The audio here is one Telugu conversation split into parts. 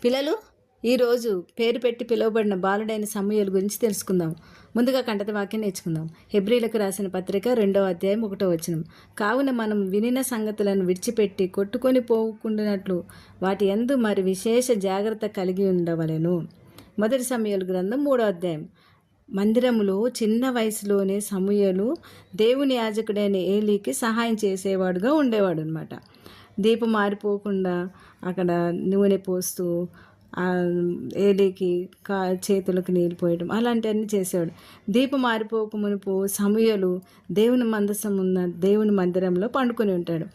పిల్లలు, ఈరోజు పేరు పెట్టి పిలువబడిన బాలుడైన సమూయేలు గురించి తెలుసుకుందాం. ముందుగా కంటత వాక్యం నేర్చుకుందాం. హెబ్రీలకు రాసిన పత్రిక 2వ అధ్యాయం 1వ వచనం. కావున మనం వినిన సంగతులను విడిచిపెట్టి కొట్టుకొని పోకుండానట్లు వాటి యందు మరి విశేష జాగ్రత్త కలిగి ఉండవలెను. మొదటి సమూయేలు గ్రంథం 3వ అధ్యాయం. మందిరములో చిన్న వయసులోనే సమూయేలు దేవుని యాజకుడైన ఏలీకి సహాయం చేసేవాడుగా ఉండేవాడు అనమాట. దీపం మారిపోకుండా అక్కడ నూనె పోస్తూ ఏలీకి చేతులకు నీళ్ళు పోయడం అలాంటివన్నీ చేసేవాడు. దీపం మారిపోక మునుపు సమూయేలు దేవుని మందసం ఉన్న దేవుని మందిరంలో పండుకొని ఉంటాడు.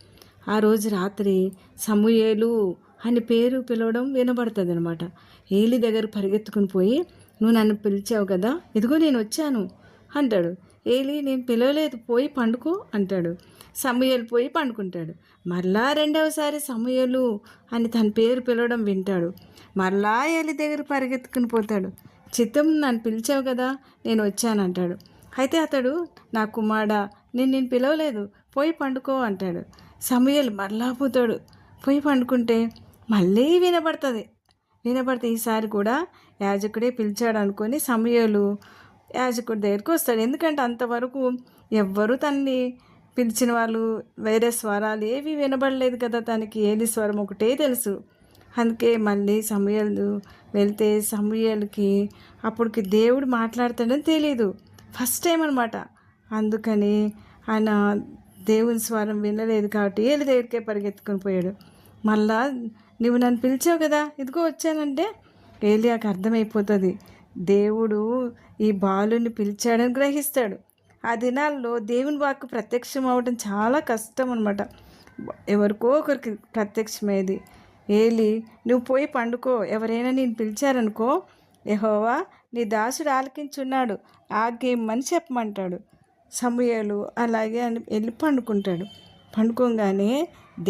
ఆ రోజు రాత్రి సమూయేలు అని పేరు పిలవడం వినబడుతుంది అనమాట. ఏలీ దగ్గర పరిగెత్తుకుని పోయి, నువ్వు నన్ను పిలిచావు కదా, ఇదిగో నేను వచ్చాను అంటాడు. ఏలీ, నేను పిలవలేదు, పోయి పండుకో అంటాడు. సమూయేలు పోయి పండుకుంటాడు. మరలా రెండవసారి సమూయేలు అని తన పేరు పిలవడం వింటాడు. మరలా ఏలీ దగ్గర పరిగెత్తుకుని పోతాడు. చిత్తం, నన్ను పిలిచావు కదా, నేను వచ్చానంటాడు. అయితే అతడు, నా కుమారుడా, నేను పిలవలేదు, పోయి పండుకో అంటాడు. సమూయేలు మరలా పోతాడు. పోయి పండుకుంటే మళ్ళీ వినబడితే ఈసారి కూడా యాజకుడే పిలిచాడు అనుకొని సమూయేలు యాజకుడి దగ్గరికి వస్తాడు. ఎందుకంటే అంతవరకు ఎవ్వరూ తనని పిలిచిన వాళ్ళు వేరే స్వరాలు ఏవి వినబడలేదు కదా, తనకి ఏలీ స్వరం ఒకటే తెలుసు. అందుకే మళ్ళీ సమూయేలు వెళ్తే సమూయేలుకి అప్పటికి దేవుడు మాట్లాడతాడని తెలియదు, ఫస్ట్ టైం అనమాట. అందుకని ఆయన దేవుని స్వరం వినలేదు కాబట్టి ఏలీ దగ్గరికే పరిగెత్తుకొని పోయాడు. మళ్ళా, నువ్వు నన్ను పిలిచావు కదా, ఇదిగో వచ్చానంటే ఏలీయాకి అర్థమైపోతుంది దేవుడు ఈ బాలుని పిలిచాడని గ్రహిస్తాడు. ఆ దినాల్లో దేవుని వాక్కు ప్రత్యక్షం అవ్వడం చాలా కష్టం అనమాట. ఎవరికో ఒకరికి ప్రత్యక్షమయ్యేది. ఏలీ, నువ్వు పోయి పండుకో, ఎవరైనా నేను పిలిచారనుకో, యెహోవా నీ దాసుడు ఆలకించున్నాడు, ఆగేయమని చెప్పమంటాడు. సమూయేలు అలాగే అని వెళ్ళి పండుకుంటాడు. పండుకోగానే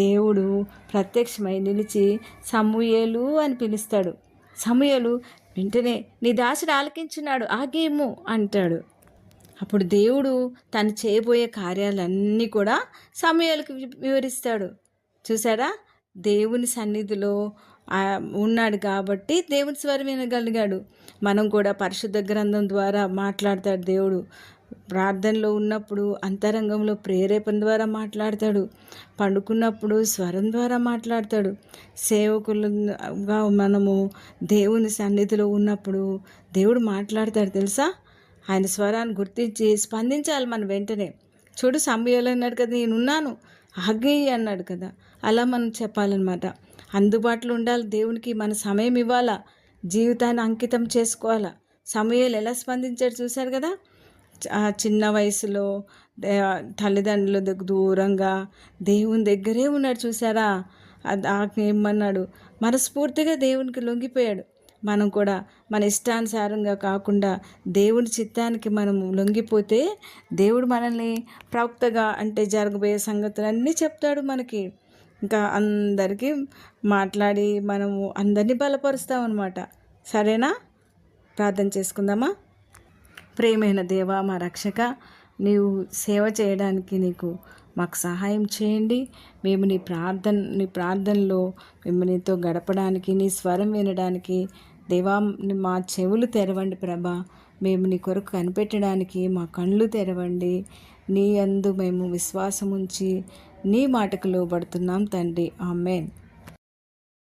దేవుడు ప్రత్యక్షమై నిలిచి సమూయేలు అని పిలుస్తాడు. సమూయేలు వెంటనే, నీ దాసుడు ఆలకించున్నాడు, ఆగేయము అంటాడు. అప్పుడు దేవుడు తను చేయబోయే కార్యాలన్నీ కూడా సమూయేలుకి వివరిస్తాడు. చూసారా, దేవుని సన్నిధిలో ఉన్నాడు కాబట్టి దేవుని స్వరం వినగలిగాడు. మనం కూడా పరిశుద్ధ గ్రంథం ద్వారా మాట్లాడతాడు దేవుడు. ప్రార్థనలో ఉన్నప్పుడు అంతరంగంలో ప్రేరేపణ ద్వారా మాట్లాడతాడు. పండుకున్నప్పుడు స్వరం ద్వారా మాట్లాడతాడు. సేవకులుగా మనము దేవుని సన్నిధిలో ఉన్నప్పుడు దేవుడు మాట్లాడతాడు తెలుసా. ఆయన స్వరాన్ని గుర్తించి స్పందించాలి మనం వెంటనే. చూడు, సమూయేలు అన్నాడు కదా, నేనున్నాను, ఆగేయి అన్నాడు కదా, అలా మనం చెప్పాలన్నమాట. అందుబాటులో ఉండాలి దేవునికి. మన సమయం ఇవ్వాలా, జీవితాన్ని అంకితం చేసుకోవాలా. సమూయేలు ఎలా స్పందించాడు చూశారు కదా. చిన్న వయసులో తల్లిదండ్రుల దూరంగా దేవుని దగ్గరే ఉన్నాడు చూసారా. ఏమన్నాడు, మనస్ఫూర్తిగా దేవునికి లొంగిపోయాడు. మనం కూడా మన ఇష్టానుసారంగా కాకుండా దేవుని చిత్తానికి మనం లొంగిపోతే దేవుడు మనల్ని ప్రవక్తగా, అంటే జరగబోయే సంగతులన్నీ చెప్తాడు మనకి. ఇంకా అందరికీ మాట్లాడి మనము అందరినీ బలపరుస్తామన్నమాట. సరేనా, ప్రార్థన చేసుకుందామా. ప్రేమైన దేవా, మా రక్షక, నీవు సేవ చేయడానికి మాకు సహాయం చేయండి. మేము నీ ప్రార్థనలో మేము నీతో గడపడానికి, నీ స్వరం వినడానికి దేవా మా చెవులు తెరవండి ప్రభా. మేము నీ కొరకు కనిపెట్టడానికి మా కళ్ళు తెరవండి. నీ యందు మేము విశ్వాసం ఉంచి నీ మాటకు లోబడుతున్నాం తండ్రి. ఆమేన్.